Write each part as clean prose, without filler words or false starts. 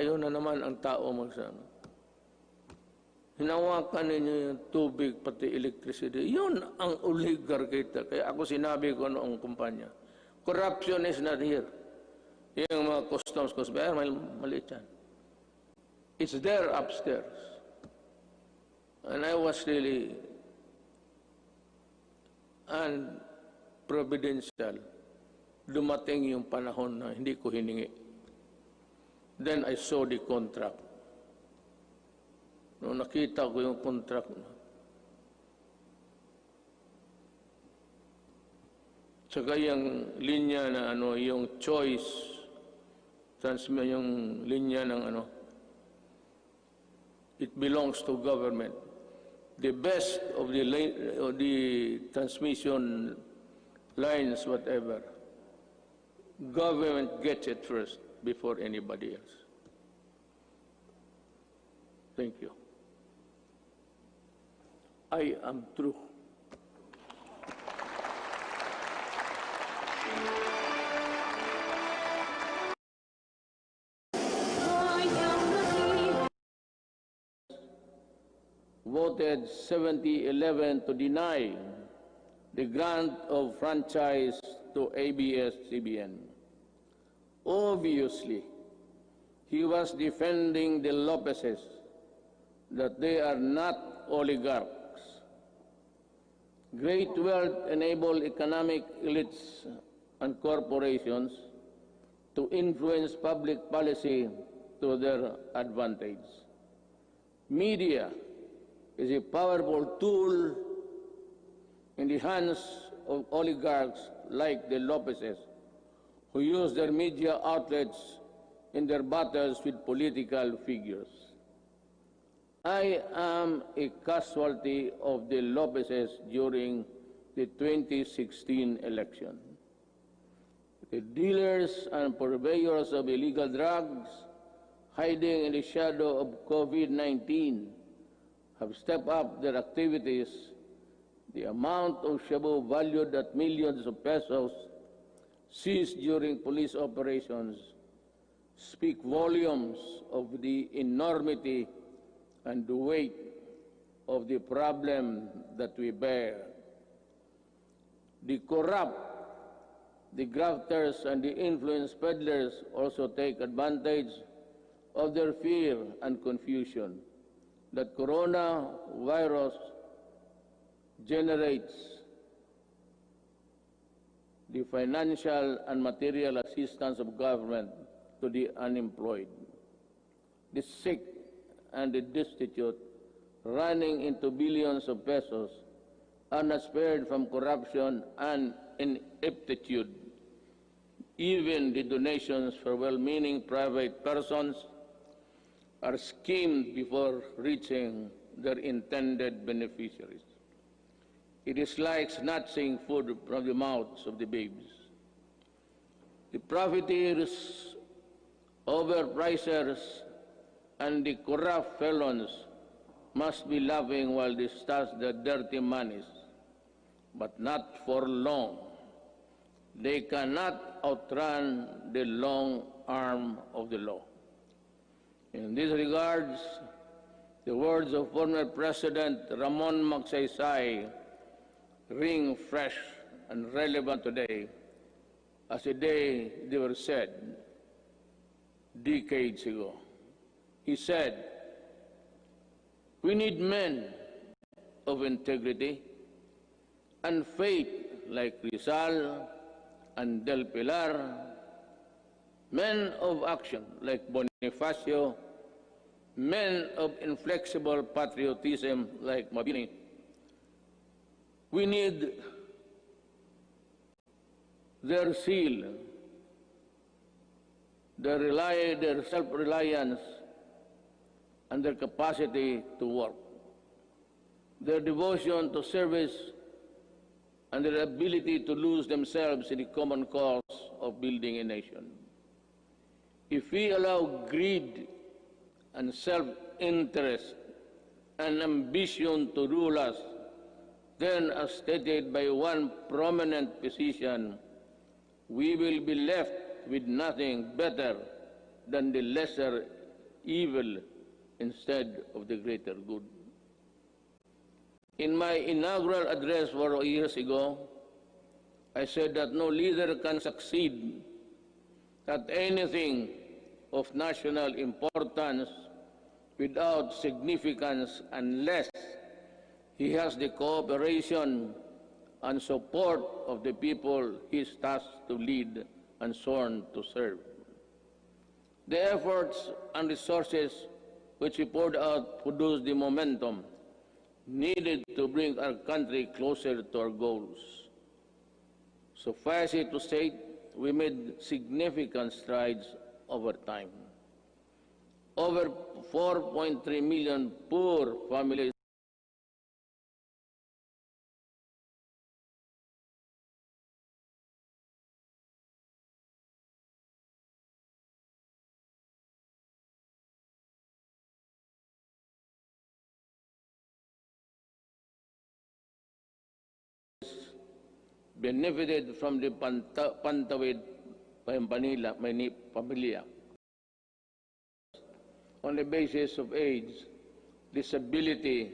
kayo na naman ang tao magsano. Hinawakan ninyo yung tubig, pati electricity. Yun ang oligarchy. Kaya ako sinabi ko noong kumpanya, corruption is not here. Yung mga customs, maliit yan. It's there upstairs. And I was really unprovidential. Dumating yung panahon na hindi ko hiningi. Then I saw the contract. Nung nakita ko yung contract, saka yung linya na yung choice, yung linya ng it belongs to government. The best of the transmission lines, whatever, government gets it first before anybody else. Thank you. I am true. Voted 70-11 to deny the grant of franchise to ABS-CBN. Obviously, he was defending the Lopezes, that they are not oligarchs. Great wealth enabled economic elites and corporations to influence public policy to their advantage. Media is a powerful tool in the hands of oligarchs like the Lopezes, who use their media outlets in their battles with political figures. I am a casualty of the Lopezes during the 2016 election. The dealers and purveyors of illegal drugs hiding in the shadow of COVID-19 have stepped up their activities. The amount of shabu valued at millions of pesos seized during police operations speak volumes of the enormity and the weight of the problem that we bear. The corrupt, the grafters, and the influence peddlers also take advantage of their fear and confusion that coronavirus generates the financial and material assistance of government to the unemployed, the sick, and the destitute, running into billions of pesos, are not spared from corruption and ineptitude. Even the donations for well-meaning private persons are schemed before reaching their intended beneficiaries. It is like snatching food from the mouths of the babes. The profiteers, overpricers, and the corrupt felons must be laughing while they stash their dirty monies, but not for long. They cannot outrun the long arm of the law. In these regards, the words of former President Ramon Magsaysay ring fresh and relevant today as the day they were said decades ago. He said, "We need men of integrity and faith like Rizal and Del Pilar, men of action like Bonifacio, men of inflexible patriotism like Mabini. We need their zeal, their self-reliance, and their capacity to work, their devotion to service, and their ability to lose themselves in the common cause of building a nation. If we allow greed and self-interest and ambition to rule us, then, as stated by one prominent physician, we will be left with nothing better than the lesser evil instead of the greater good. In my inaugural address 4 years ago, I said that no leader can succeed at anything of national importance without significance unless he has the cooperation and support of the people he is tasked to lead and sworn to serve. The efforts and resources which we poured out produced the momentum needed to bring our country closer to our goals. Suffice it to say, we made significant strides over time. Over 4.3 million poor families benefited from the Pantawid Pamilya on the basis of age, disability,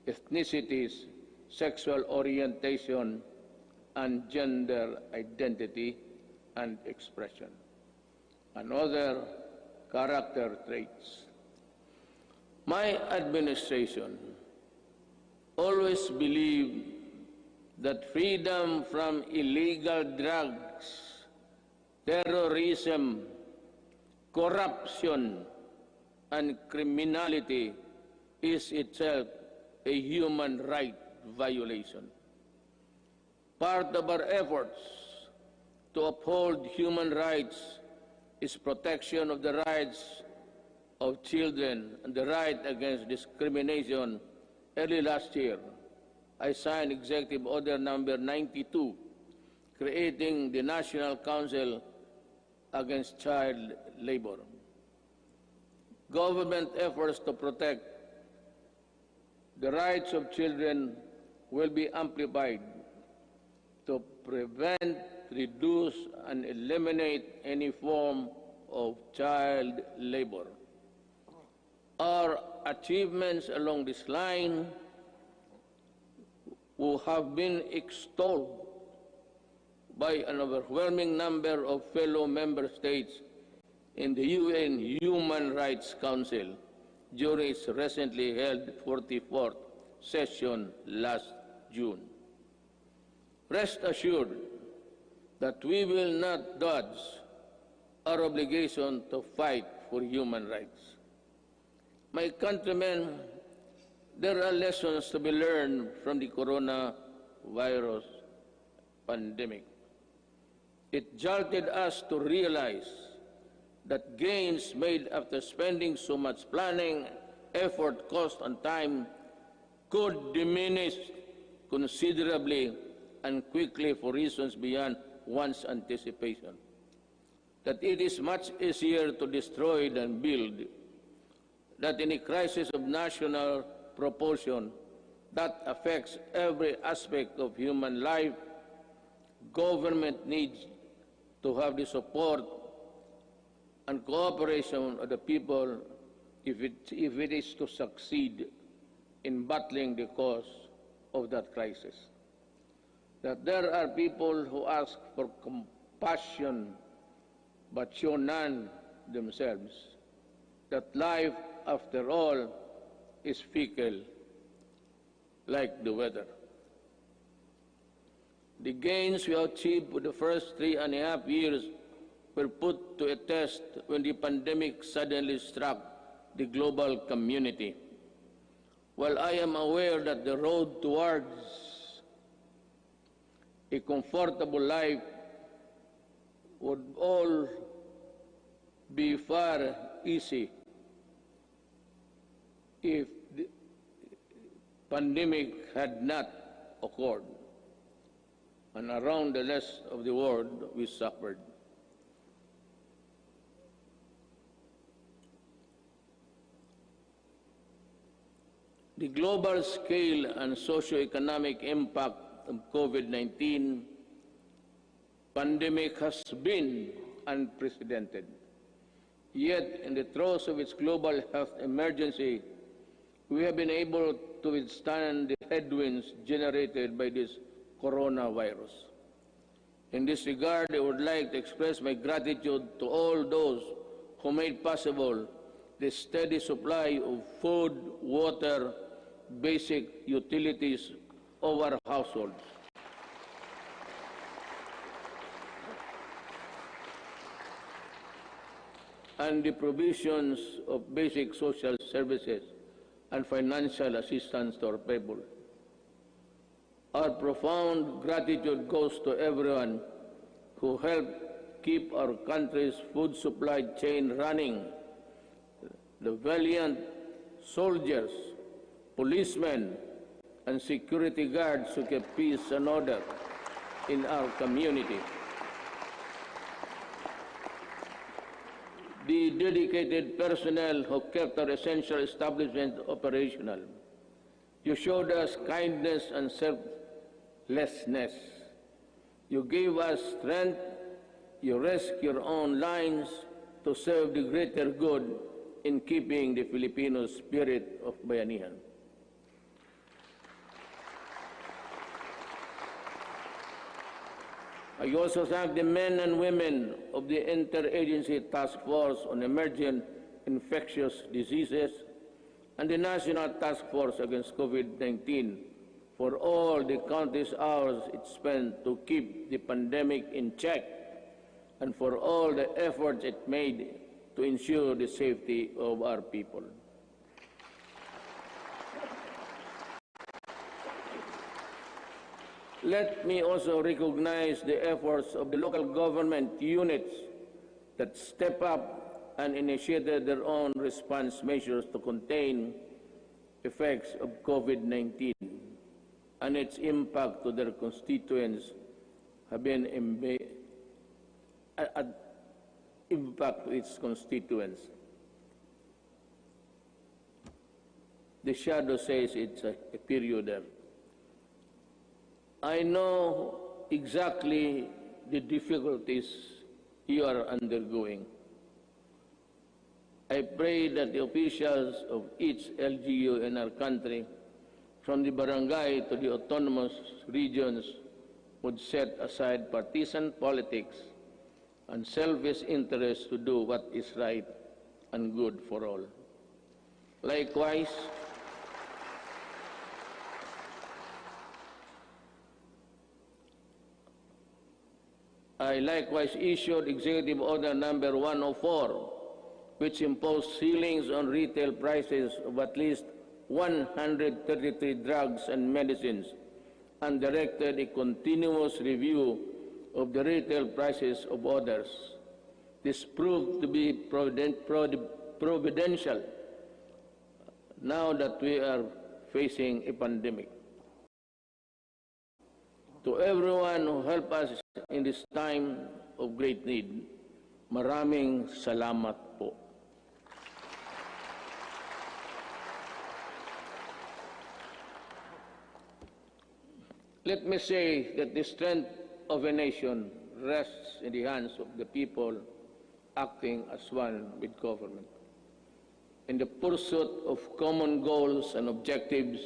ethnicities, sexual orientation, and gender identity and expression, and other character traits. My administration always believed that freedom from illegal drugs, terrorism, corruption, and criminality is itself a human right violation. Part of our efforts to uphold human rights is protection of the rights of children and the right against discrimination. Early last year, I signed Executive Order number 92, creating the National Council Against Child Labor. Government efforts to protect the rights of children will be amplified to prevent, reduce, and eliminate any form of child labor. Our achievements along this line who have been extolled by an overwhelming number of fellow member states in the UN Human Rights Council during its recently held 44th session last June. Rest assured that we will not dodge our obligation to fight for human rights. My countrymen, there are lessons to be learned from the coronavirus pandemic. It jolted us to realize that gains made after spending so much planning, effort, cost, and time could diminish considerably and quickly for reasons beyond one's anticipation. That it is much easier to destroy than build. That in a crisis of national proportion that affects every aspect of human life, government needs to have the support and cooperation of the people if it is to succeed in battling the cause of that crisis. That there are people who ask for compassion but show none themselves. That life, after all, is fickle like the weather. The gains we achieved for the first 3.5 years were put to a test when the pandemic suddenly struck the global community. While I am aware that the road towards a comfortable life would all be far easy if the pandemic had not occurred, and around the rest of the world we suffered. The global scale and socio-economic impact of COVID-19 pandemic has been unprecedented. Yet, in the throes of its global health emergency, we have been able to withstand the headwinds generated by this coronavirus. In this regard, I would like to express my gratitude to all those who made possible the steady supply of food, water, basic utilities of our households. And the provisions of basic social services and financial assistance to our people. Our profound gratitude goes to everyone who helped keep our country's food supply chain running. The valiant soldiers, policemen, and security guards who kept peace and order in our community. The dedicated personnel who kept our essential establishment operational. You showed us kindness and selflessness. You gave us strength. You risked your own lives to serve the greater good in keeping the Filipino spirit of bayanihan. I also thank the men and women of the Interagency Task Force on Emerging Infectious Diseases and the National Task Force Against COVID-19 for all the countless hours it spent to keep the pandemic in check and for all the efforts it made to ensure the safety of our people. Let me also recognize the efforts of the local government units that step up and initiated their own response measures to contain effects of COVID-19 and its impact to their constituents have been impact to its constituents. The shadow says it's a period there. I know exactly the difficulties you are undergoing. I pray that the officials of each LGU in our country, from the barangay to the autonomous regions, would set aside partisan politics and selfish interests to do what is right and good for all. Likewise, I likewise issued Executive Order Number 104, which imposed ceilings on retail prices of at least 133 drugs and medicines, and directed a continuous review of the retail prices of others. This proved to be providential now that we are facing a pandemic. To everyone who helped us in this time of great need, maraming salamat po. Let me say that the strength of a nation rests in the hands of the people acting as one with government. In the pursuit of common goals and objectives,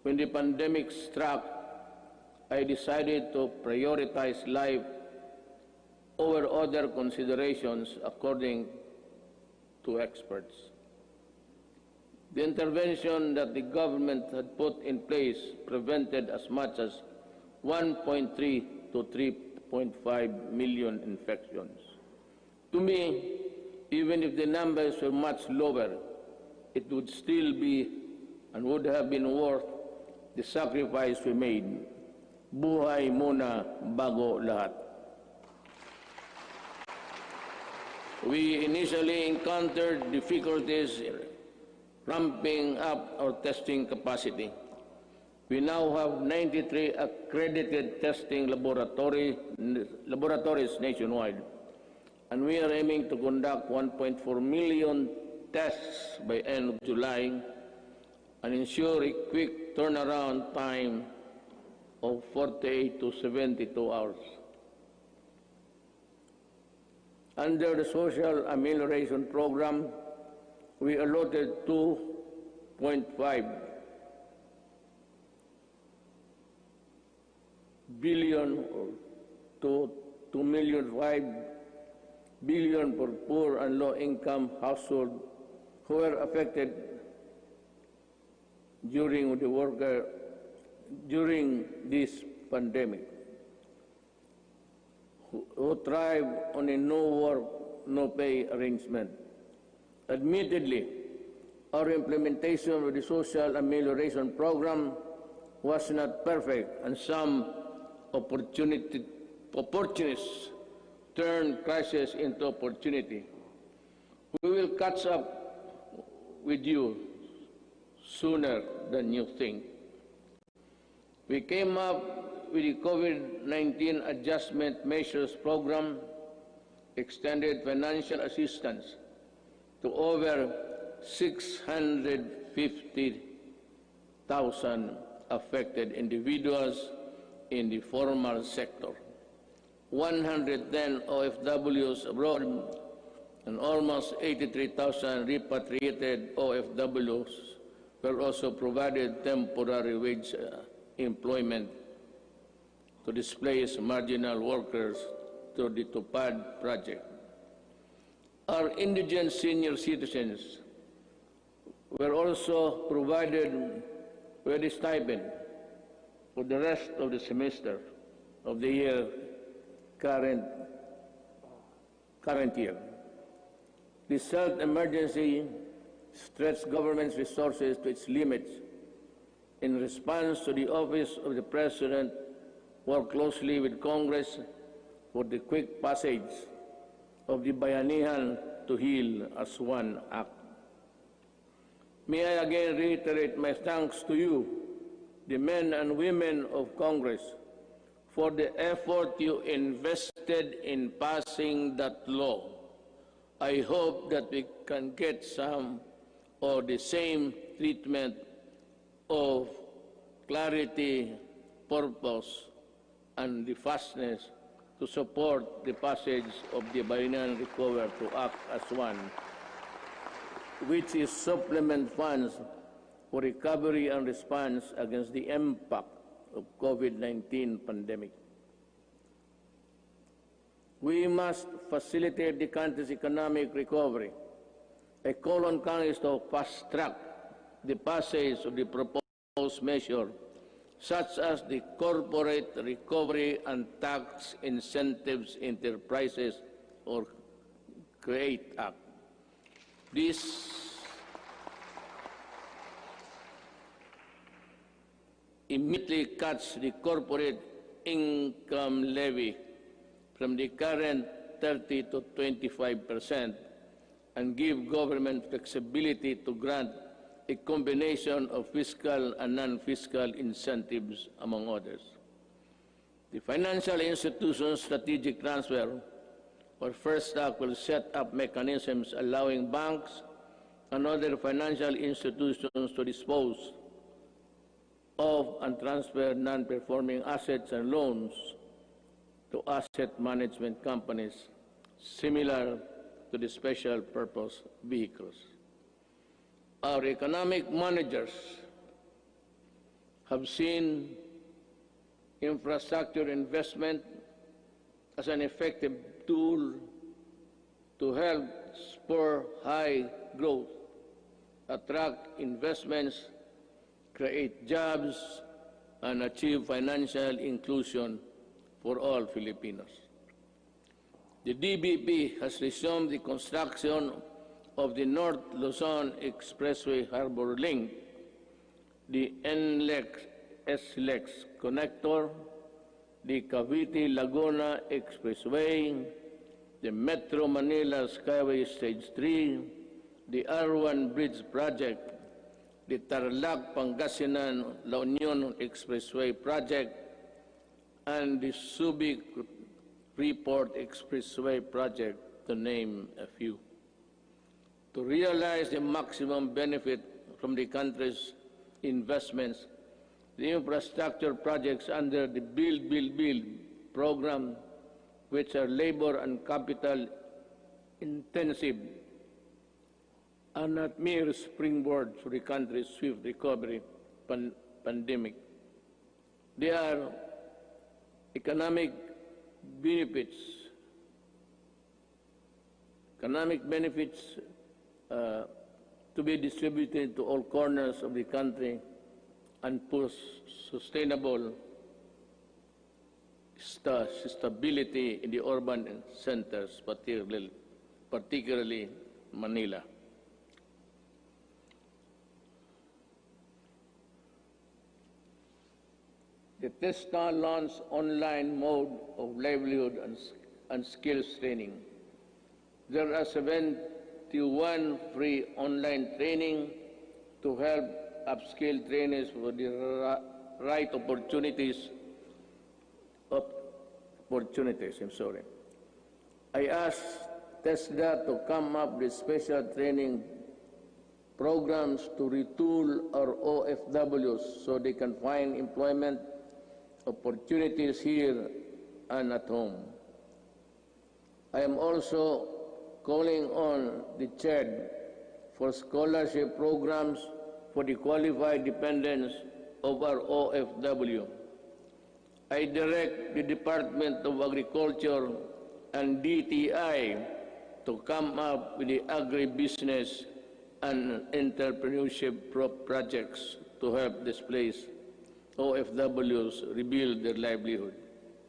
when the pandemic struck, I decided to prioritize life over other considerations according to experts. The intervention that the government had put in place prevented as much as 1.3 to 3.5 million infections. To me, even if the numbers were much lower, it would still be and would have been worth the sacrifice we made. Buhay muna bago lahat. We initially encountered difficulties ramping up our testing capacity. We now have 93 accredited testing laboratories nationwide, and we are aiming to conduct 1.4 million tests by end of July and ensure a quick turnaround time of 48 to 72 hours. Under the Social Amelioration Program, we allotted 2.5 billion or to 2.5 billion for poor and low-income households who were affected during this pandemic, who thrive on a no-work, no-pay arrangement. Admittedly, our implementation of the Social Amelioration Program was not perfect, and some opportunists turned crisis into opportunity. We will catch up with you sooner than you think. We came up with the COVID-19 Adjustment Measures Program, extended financial assistance to over 650,000 affected individuals in the formal sector, 110 OFWs abroad, and almost 83,000 repatriated OFWs were also provided temporary wage employment to displace marginal workers through the TUPAD project. Our indigent senior citizens were also provided with a stipend for the rest of the semester of the year, current year. This health emergency stretched government's resources to its limits. In response to the Office of the President, worked closely with Congress for the quick passage of the Bayanihan to Heal as One Act. May I again reiterate my thanks to you, the men and women of Congress, for the effort you invested in passing that law. I hope that we can get some or the same treatment of clarity, purpose, and the fastness to support the passage of the Bayanihan Recover to Act as One, which is supplement funds for recovery and response against the impact of COVID-19 pandemic. We must facilitate the country's economic recovery. I call on Congress to fast-track the passage of the proposed measure, such as the Corporate Recovery and Tax Incentives Enterprises or CREATE Act. This immediately cuts the corporate income levy from the current 30 to 25% and give government flexibility to grant a combination of fiscal and non-fiscal incentives, among others. The Financial Institutions Strategic Transfer, or First Act, will set up mechanisms allowing banks and other financial institutions to dispose of and transfer non-performing assets and loans to asset management companies similar to the special purpose vehicles. Our economic managers have seen infrastructure investment as an effective tool to help spur high growth, attract investments, create jobs, and achieve financial inclusion for all Filipinos. The DBP has resumed the construction of the North Luzon Expressway Harbor Link, the NLEX-SLEX connector, the Cavite-Laguna Expressway, the Metro Manila Skyway Stage 3, the R1 Bridge Project, the Tarlac-Pangasinan-La Union Expressway Project, and the Subic-Freeport Expressway Project, to name a few. To realize the maximum benefit from the country's investments, the infrastructure projects under the Build, Build, Build program, which are labor and capital intensive and not mere springboard for the country's swift recovery pandemic. They are economic benefits to be distributed to all corners of the country and push sustainable stability in the urban centers, particularly Manila. The TESTA launched online mode of livelihood and skills training. There are 71 free online training to help upskill trainees for the right opportunities. I asked TESDA to come up with special training programs to retool our OFWs so they can find employment opportunities here and at home. I am also calling on the CHED for scholarship programs for the qualified dependents of our OFW. I direct the Department of Agriculture and DTI to come up with the agribusiness and entrepreneurship projects to help displaced OFWs rebuild their livelihood.